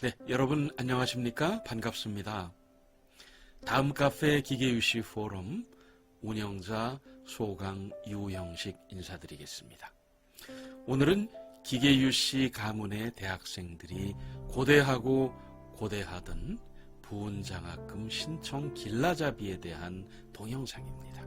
네, 여러분 안녕하십니까? 반갑습니다. 다음 카페 기계유시 포럼 운영자 소강 유형식 인사드리겠습니다. 오늘은 기계유시 가문의 대학생들이 고대하고 고대하던 부운장학금 신청 길라잡이에 대한 동영상입니다.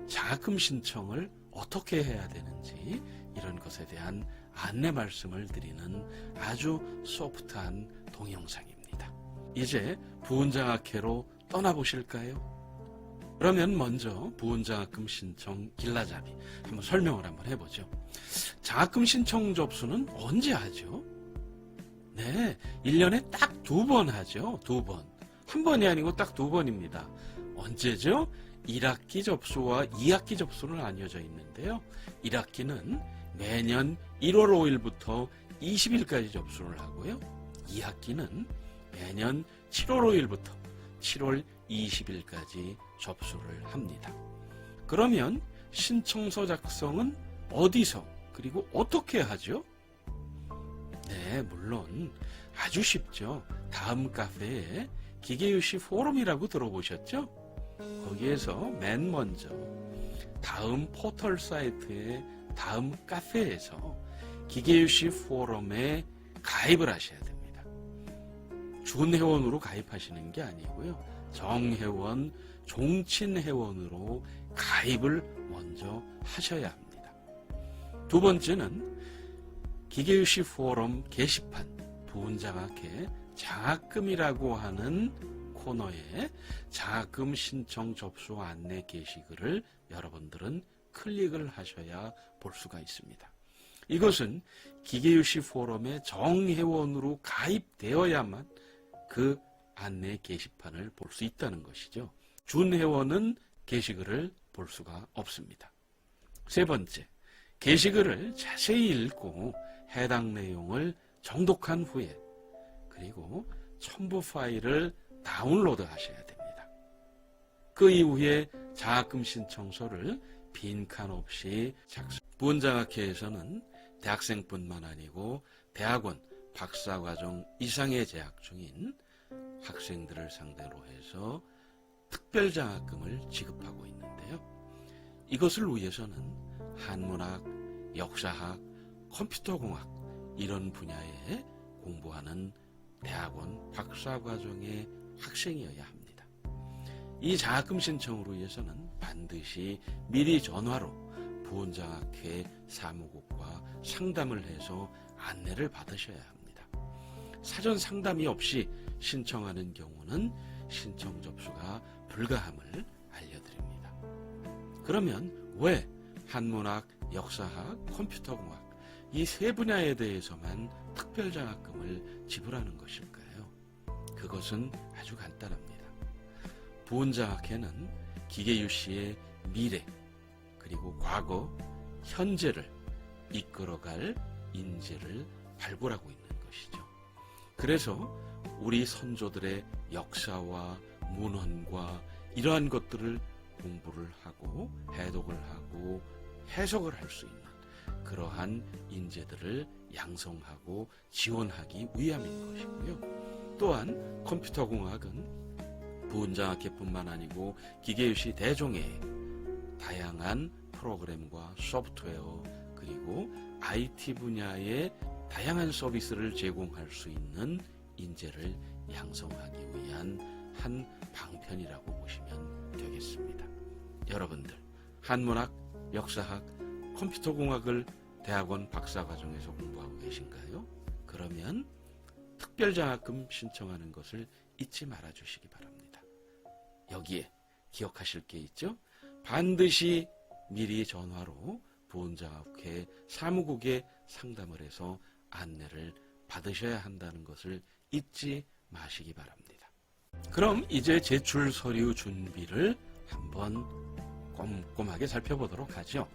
장학금 신청을 어떻게 해야 되는지 이런 것에 대한 안내 말씀을 드리는 아주 소프트한 동영상입니다. 이제 부운장학회로 떠나보실까요? 그러면 먼저 부운장학금 신청 길라잡이 한번 설명을 한번 해보죠. 장학금 신청 접수는 언제 하죠? 네, 1년에 딱 2번 하죠. 2번. 한 번이 아니고 딱 2번입니다. 언제죠? 1학기 접수와 2학기 접수는 나뉘어져 있는데요. 1학기는 매년 1월 5일부터 20일까지 접수를 하고요. 2학기는 매년 7월 5일부터 7월 20일까지 접수를 합니다. 그러면 신청서 작성은 어디서 그리고 어떻게 하죠? 네, 물론 아주 쉽죠. 다음 카페에 기계유시 포럼이라고 들어보셨죠? 거기에서 맨 먼저 다음 포털 사이트의 다음 카페에서 기계유시 포럼에 가입을 하셔야 됩니다. 준회원으로 가입하시는 게 아니고요. 정회원, 종친회원으로 가입을 먼저 하셔야 합니다. 두 번째는 기계유시 포럼 게시판 부운장학회 장학금이라고 하는 코너에 장학금 신청 접수 안내 게시글을 여러분들은 클릭을 하셔야 볼 수가 있습니다. 이것은 기계유시 포럼의 정회원으로 가입되어야만 그 안내 게시판을 볼 수 있다는 것이죠. 준회원은 게시글을 볼 수가 없습니다. 세 번째, 게시글을 자세히 읽고 해당 내용을 정독한 후에 그리고 첨부 파일을 다운로드 하셔야 됩니다. 그 이후에 장학금 신청서를 빈칸 없이 작성. 부운장학회에서는 대학생뿐만 아니고 대학원, 박사과정 이상에 재학 중인 학생들을 상대로 해서 특별장학금을 지급하고 있는데요. 이것을 위해서는 한문학, 역사학, 컴퓨터공학 이런 분야에 공부하는 대학원, 박사과정의 학생이어야 합니다. 이 장학금 신청으로 위해서는 반드시 미리 전화로 부운장학회 사무국과 상담을 해서 안내를 받으셔야 합니다. 사전 상담이 없이 신청하는 경우는 신청 접수가 불가함을 알려드립니다. 그러면 왜 한문학, 역사학, 컴퓨터공학 이 세 분야에 대해서만 특별장학금을 지불하는 것일까요? 그것은 아주 간단합니다. 부운장학회는 기계유시의 미래 그리고 과거, 현재를 이끌어갈 인재를 발굴하고 있는 것이죠. 그래서 우리 선조들의 역사와 문헌과 이러한 것들을 공부를 하고 해독을 하고 해석을 할 수 있는 그러한 인재들을 양성하고 지원하기 위함인 것이고요. 또한 컴퓨터공학은 부운장학회뿐만 아니고 기계유시 대종의 다양한 프로그램과 소프트웨어 그리고 IT 분야의 다양한 서비스를 제공할 수 있는 인재를 양성하기 위한 한 방편이라고 보시면 되겠습니다. 여러분들 한문학, 역사학, 컴퓨터공학을 대학원 박사과정에서 공부하고 계신가요? 그러면 특별장학금 신청하는 것을 잊지 말아주시기 바랍니다. 여기에 기억하실 게 있죠? 반드시 미리 전화로 부운장학회 사무국에 상담을 해서 안내를 받으셔야 한다는 것을 잊지 마시기 바랍니다. 그럼 이제 제출 서류 준비를 한번 꼼꼼하게 살펴보도록 하죠.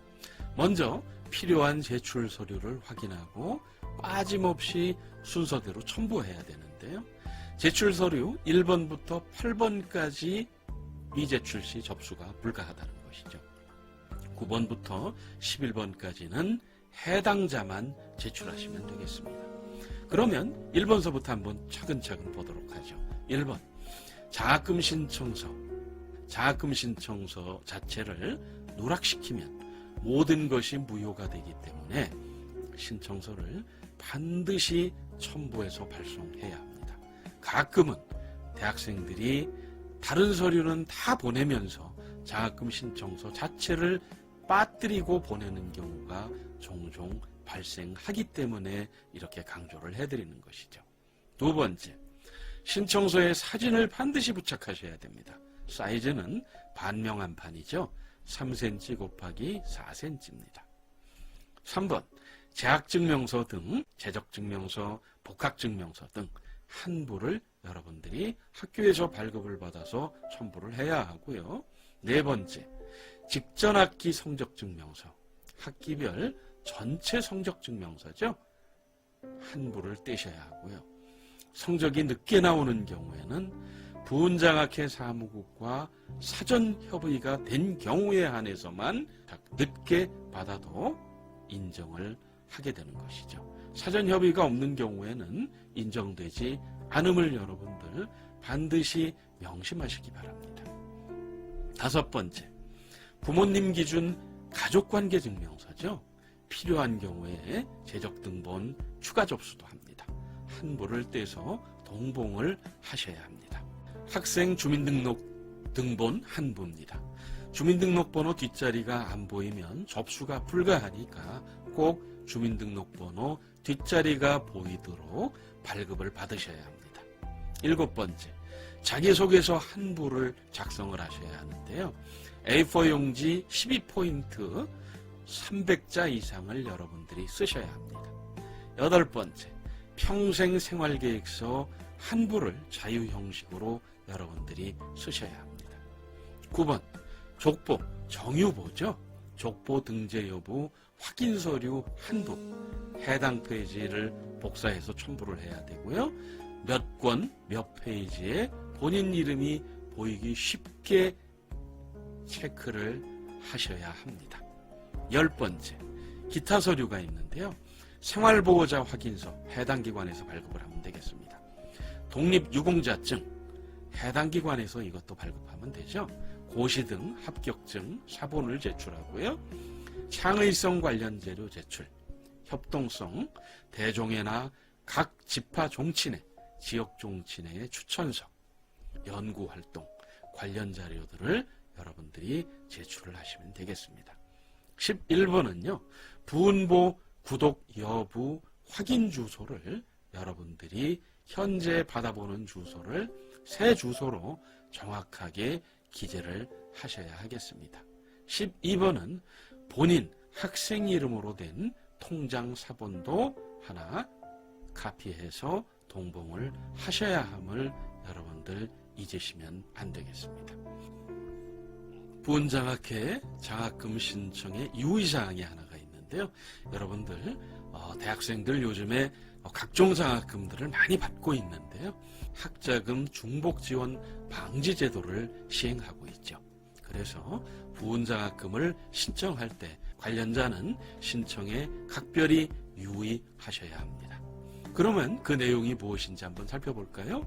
먼저 필요한 제출 서류를 확인하고 빠짐없이 순서대로 첨부해야 되는데요. 제출 서류 1번부터 8번까지 미제출 시 접수가 불가하다는 것이죠. 9번부터 11번까지는 해당자만 제출하시면 되겠습니다. 그러면 1번서부터 한번 차근차근 보도록 하죠. 1번, 장학금 신청서. 장학금 신청서 자체를 누락시키면 모든 것이 무효가 되기 때문에 신청서를 반드시 첨부해서 발송해야 합니다. 가끔은 대학생들이 다른 서류는 다 보내면서 장학금 신청서 자체를 빠뜨리고 보내는 경우가 종종 발생하기 때문에 이렇게 강조를 해드리는 것이죠. 두 번째, 신청서에 사진을 반드시 부착하셔야 됩니다. 사이즈는 반명한판이죠. 3cm 곱하기 4cm입니다. 3번, 재학증명서 등 재적증명서, 복학증명서 등 한 부를 여러분들이 학교에서 발급을 받아서 첨부를 해야 하고요. 네 번째, 직전학기 성적증명서, 학기별 전체 성적증명서죠. 한 부를 떼셔야 하고요. 성적이 늦게 나오는 경우에는 부은장학회 사무국과 사전 협의가 된 경우에 한해서만 늦게 받아도 인정을 하게 되는 것이죠. 사전 협의가 없는 경우에는 인정되지 않음을 여러분들 반드시 명심하시기 바랍니다. 다섯 번째, 부모님 기준 가족관계증명서죠. 필요한 경우에 재적등본 추가 접수도 합니다. 한 부를 떼서 동봉을 하셔야 합니다. 학생 주민등록등본 한 부입니다. 주민등록번호 뒷자리가 안 보이면 접수가 불가하니까 꼭 주민등록번호 뒷자리가 보이도록 발급을 받으셔야 합니다. 일곱 번째, 자기소개서 한 부를 작성을 하셔야 하는데요. A4 용지 12포인트 300자 이상을 여러분들이 쓰셔야 합니다. 여덟 번째, 평생생활계획서 한 부를 자유 형식으로 여러분들이 쓰셔야 합니다. 9번, 족보, 정유보죠. 족보 등재 여부 확인 서류 한 부, 해당 페이지를 복사해서 첨부를 해야 되고요. 몇 권, 몇 페이지에 본인 이름이 보이기 쉽게 체크를 하셔야 합니다. 10번째, 기타 서류가 있는데요. 생활보호자 확인서, 해당 기관에서 발급을 하면 되겠습니다. 독립유공자증, 해당 기관에서 이것도 발급하면 되죠. 고시 등 합격증, 사본을 제출하고요. 창의성 관련 재료 제출, 협동성, 대종회나 각 지파 종친회, 지역 종친회의 추천서, 연구활동, 관련 자료들을 여러분들이 제출을 하시면 되겠습니다. 11번은요. 부은보 구독 여부 확인 주소를 여러분들이 현재 받아보는 주소를 새 주소로 정확하게 기재를 하셔야 하겠습니다. 12번은 본인 학생 이름으로 된 통장 사본도 하나 카피해서 동봉을 하셔야 함을 여러분들 잊으시면 안 되겠습니다. 부은장학회 장학금 신청의 유의사항이 하나가 있는데요. 여러분들 대학생들 요즘에 각종 장학금들을 많이 받고 있는데요. 학자금 중복지원 방지 제도를 시행하고 있죠. 그래서 부은장학금을 신청할 때 관련자는 신청에 각별히 유의하셔야 합니다. 그러면 그 내용이 무엇인지 한번 살펴볼까요?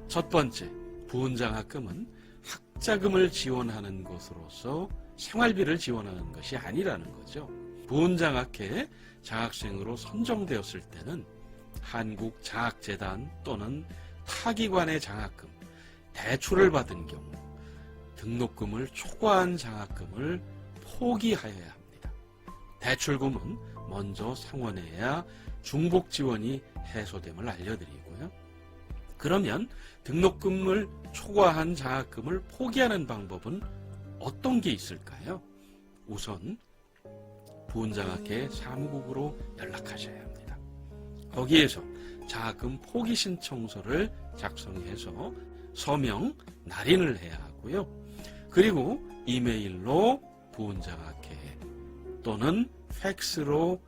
첫 번째, 부은장학금은 학자금을 지원하는 것으로서 생활비를 지원하는 것이 아니라는 거죠. 부은장학회 장학생으로 선정되었을 때는 한국장학재단 또는 타기관의 장학금, 대출을 받은 경우 등록금을 초과한 장학금을 포기하여야 합니다. 대출금은 먼저 상환해야 중복지원이 해소됨을 알려드리고요. 그러면 등록금을 초과한 장학금을 포기하는 방법은 어떤 게 있을까요? 우선 부은장학회 사무국으로 연락하셔야 합니다. 거기에서 장학금 포기 신청서를 작성해서 서명, 날인을 해야 하고요. 그리고 이메일로 부은장학회 또는 팩스로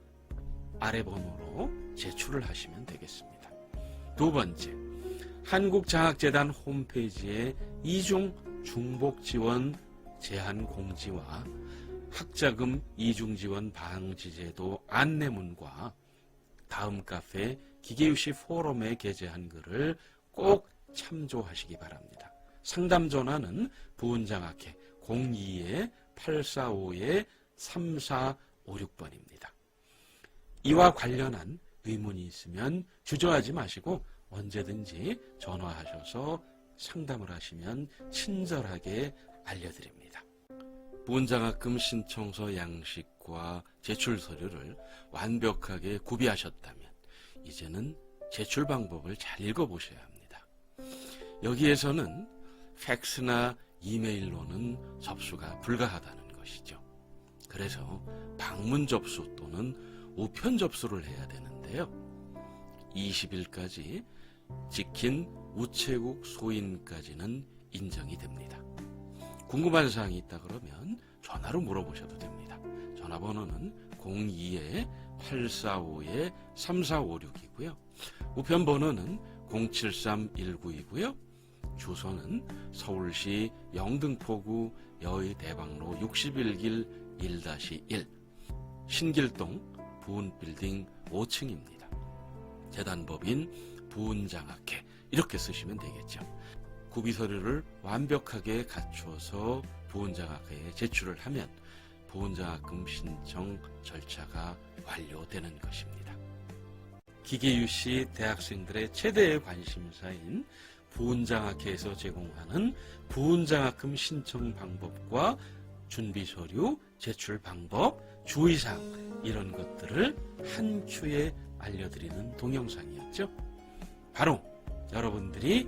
아래 번호로 제출을 하시면 되겠습니다. 두 번째, 한국장학재단 홈페이지에 이중 중복지원 제한 공지와 학자금 이중지원 방지제도 안내문과 다음 카페 기계유시 포럼에 게재한 글을 꼭 참조하시기 바랍니다. 상담 전화는 부은장학회 02-845-3456번입니다. 이와 관련한 의문이 있으면 주저하지 마시고 언제든지 전화하셔서 상담을 하시면 친절하게 알려드립니다. 부은장학금 신청서 양식과 제출 서류를 완벽하게 구비하셨다면 이제는 제출 방법을 잘 읽어보셔야 합니다. 여기에서는 팩스나 이메일로는 접수가 불가하다는 것이죠. 그래서 방문 접수 또는 우편 접수를 해야 되는데요. 20일까지 찍힌 우체국 소인까지는 인정이 됩니다. 궁금한 사항이 있다 그러면 전화로 물어보셔도 됩니다. 전화번호는 02-845-3456이고요. 우편 번호는 073-19이고요. 주소는 서울시 영등포구 여의대방로 61길 1-1 신길동 부은빌딩 5층입니다. 재단법인 부은장학회 이렇게 쓰시면 되겠죠. 구비서류를 완벽하게 갖추어서 부은장학회에 제출을 하면 부은장학금 신청 절차가 완료되는 것입니다. 기계유시 대학생들의 최대의 관심사인 부은장학회에서 제공하는 부은장학금 신청 방법과 준비서류, 제출 방법, 주의사항 이런 것들을 한 큐에 알려드리는 동영상이었죠. 바로 여러분들이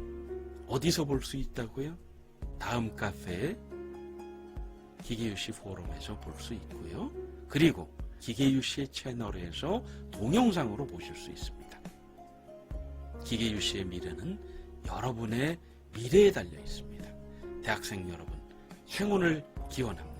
어디서 볼 수 있다고요? 다음 카페 기계유시 포럼에서 볼 수 있고요. 그리고 기계유시의 채널에서 동영상으로 보실 수 있습니다. 기계유시의 미래는 여러분의 미래에 달려 있습니다. 대학생 여러분, 행운을 기원합니다.